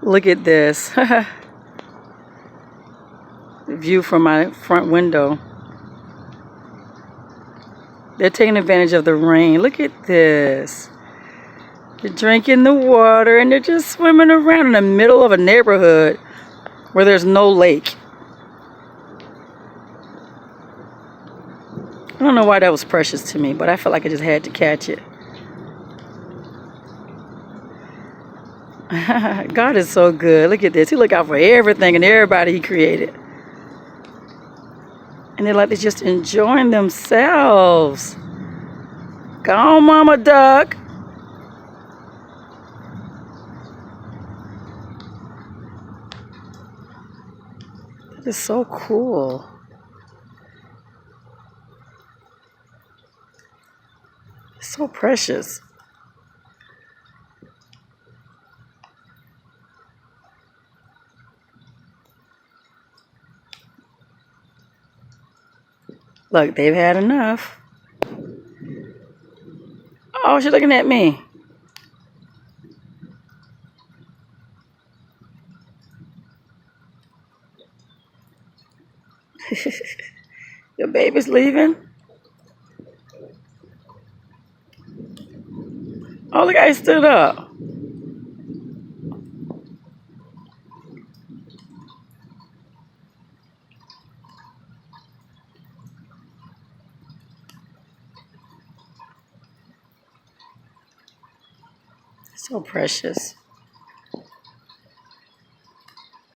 Look at this. View from my front window. They're taking advantage of the rain. Look at this. They're drinking the water and they're just swimming around in the middle of a neighborhood where there's no lake. I don't know why that was precious to me, but I felt like I just had to catch it. God is so good. Look at this. He look out for everything and everybody he created. And they're like they're just enjoying themselves. Go on, Mama Duck. That is so cool. It's so precious. Look, they've had enough. Oh, she's looking at me. Your baby's leaving? Oh, look, I stood up. So precious.